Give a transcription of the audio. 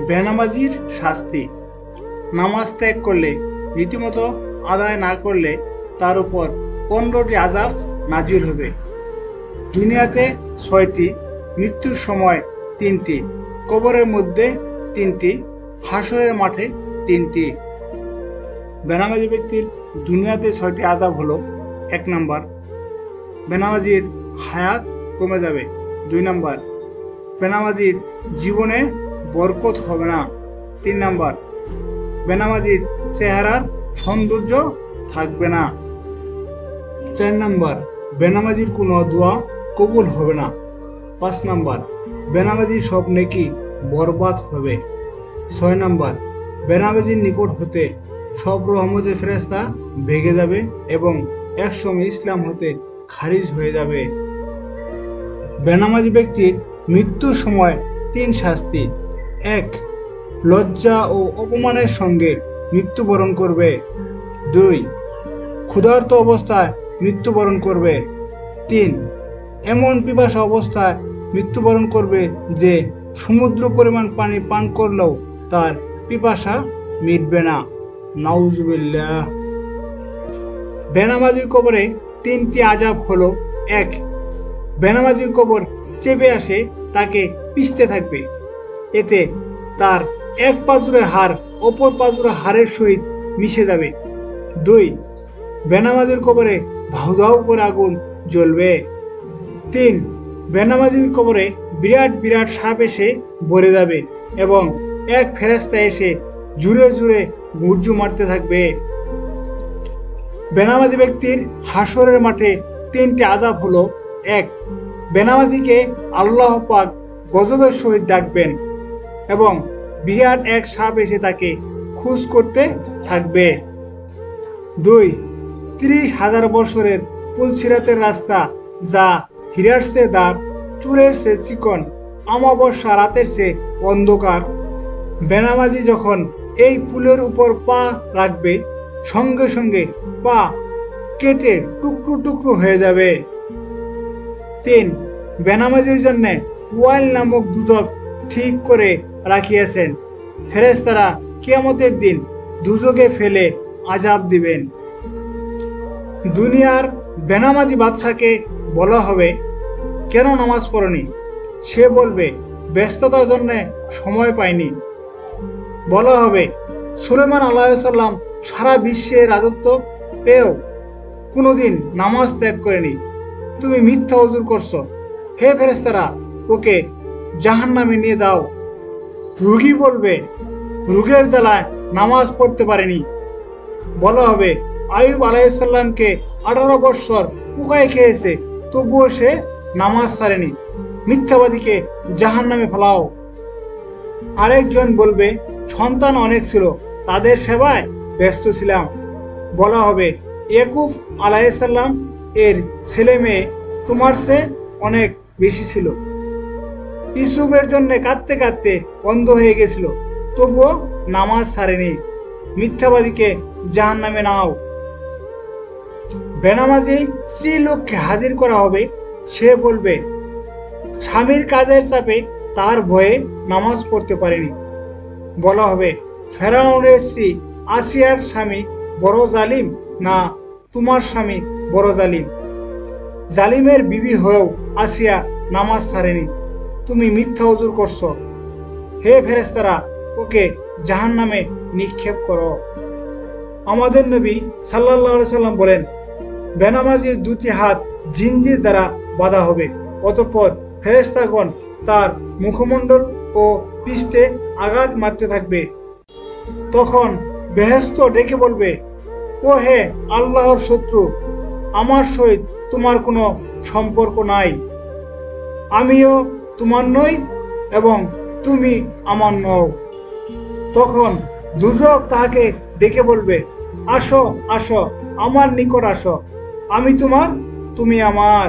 বেনামাজির শাস্তি। নামাজ ত্যাগ করলে, রীতিমতো আদায় না করলে তার উপর 15টি আযাব নাজিল হবে। দুনিয়াতে 6টি, মৃত্যুর সময় 3টি, কবরের মধ্যে 3টি, হাসরের মাঠে 3টি। বেনামাজি ব্যক্তির দুনিয়াতে 6টি আযাব হলো: 1 নাম্বার, বেনামাজির হায়াত কমে যাবে। 2 নাম্বার, বেনামাজির জীবনে বরকত হবে না। 3 নাম্বার, বেনামাজির চেহারার সৌন্দর্য থাকবে না। 4 নাম্বার, বেনামাজির কোনো দোয়া কবুল হবে না। 5 নাম্বার, বেনামাজির সব নেকি বরবাদ হবে। 6 নাম্বার, বেনামাজির নিকট হতে সব রহমতের ফেরেশতা ভেগে যাবে এবং একসময় ইসলাম হতে খারিজ হয়ে যাবে। বেনামাজি ব্যক্তির মৃত্যুর সময় 3 শাস্তি: 1. লজ্জা ও অপমানের সঙ্গে মৃত্যুবরণ করবে। 2. ক্ষুধার্ত অবস্থায় মৃত্যুবরণ করবে। 3. এমন পিপাসা অবস্থায় মৃত্যুবরণ করবে যে সমুদ্র পরিমাণ পানি পান করলেও তার পিপাসা মিটবে না। নাউজুবিল্লাহ। বেনামাজির কবরে 3টি আযাব হলো: 1. বেনামাজির কবর চেপে আসে তাকে পিষতে থাকবে, এতে তার এক পাজরের হাড় অপর পাজরের হাড়ের সহিত মিশে যাবে। 2. বেনামাজির কবরে ধাউ ধাউ করে আগুন জ্বলবে। 3. বেনামাজির কবরে বিরাট বিরাট সাপ এসে ভরে যাবে এবং এক ফেরেশতা এসে জুড়ে জুড়ে গুর্জু মারতে থাকবে। বেনামাজি ব্যক্তির হাসরের মাঠে 3টি আযাব হলো: 1. বেনামাজিকে আল্লাহ পাক গজবের সহিত ডাকবেন এবং বিরাট এক সাপ এসে তাকে খুশ করতে থাকবে। 2. 30,000 বছরের পুলসিরাতের রাস্তা, যা হীরার চেয়ে দার, চুলের চেয়ে চিকন, অমাবস্যা রাতের চেয়ে অন্ধকার। বেনামাজি যখন এই পুলের উপর পা রাখবে, সঙ্গে সঙ্গে পা কেটে টুকরো টুকরো হয়ে যাবে। 3. বেনামাজির জন্য ওয়াইল নামক দুজক ঠিক করে রাখিয়েছেন। ফেরেশতারা কিয়ামতের দিন দুজকে ফেলে আযাব দিবেন। দুনিয়ার বেনামাজি বাদশাকে বলা হবে, কেন নামাজ পড়নি? সে বলবে, ব্যস্ততার জন্য সময় পাইনি। বলা হবে, সুলাইমান আলাইহিস সালাম সারা বিশ্বে রাজত্ব পেয়েও কোনোদিন নামাজ ত্যাগ করেনি। তুমি মিথ্যা অজুর করছো। হে ফেরেশতারা, ওকে জাহান্নামে নিয়ে যাও। রোগী বলবে, রোগের জ্বালায় নামাজ পড়তে পারেনি। বলা হবে, আইয়ুব আলাইহিস সালামকে 18 বৎসর পোকায় খেয়েছে, তবুও সে নামাজ ছাড়েনি। মিথ্যাবাদীকে জাহান্নামে ফেলাও। আরেকজন বলবে, সন্তান অনেক ছিল, তাদের সেবায় ব্যস্ত ছিলাম। বলা হবে, ইয়াকুব আলাইহিস সালাম এর ছেলে মেয়ে তোমার চেয়ে অনেক বেশি ছিল। ইউসুফের জন্য কাঁদতে কাঁদতে অন্ধ হয়ে গেছিল, তবুও নামাজ ছাড়েনি। মিথ্যাবাদীকে জাহান্নামে নাও। বেনামাজি স্ত্রী লোককে হাজির করা হবে। সে বলবে, স্বামীর কাজের চাপে তার ভয়ে নামাজ পড়তে পারেনি। বলা হবে, ফেরাউনের স্ত্রী আসিয়ার স্বামী বড় জালিম না তোমার স্বামী বড় জালিম? জালিমের বিবি হয়েও আসিয়া নামাজ ছাড়েনি, তুমি মিথ্যা অজুর করছো। হে ফেরেশতারা, ওকে জাহান্নামে নিক্ষেপ করো। আমাদের নবী সাল্লাল্লাহু আলাইহি সাল্লাম বলেন, বেনামাজির 2টি হাত জিনজির দ্বারা বাঁধা হবে, অতঃপর ফেরেশতাগণ তার মুখমণ্ডল ও পৃষ্ঠে আঘাত মারতে থাকবে। তখন বেহেশত ডেকে বলবে, ও হে আল্লাহর শত্রু, আমার সহিত তোমার কোনো সম্পর্ক নাই, আমিও তোমার নই এবং তুমি আমার নও। তখন দুজক তাহাকে ডেকে বলবে, আসো আসো, আমার নিকট আসো, আমি তোমার, তুমি আমার।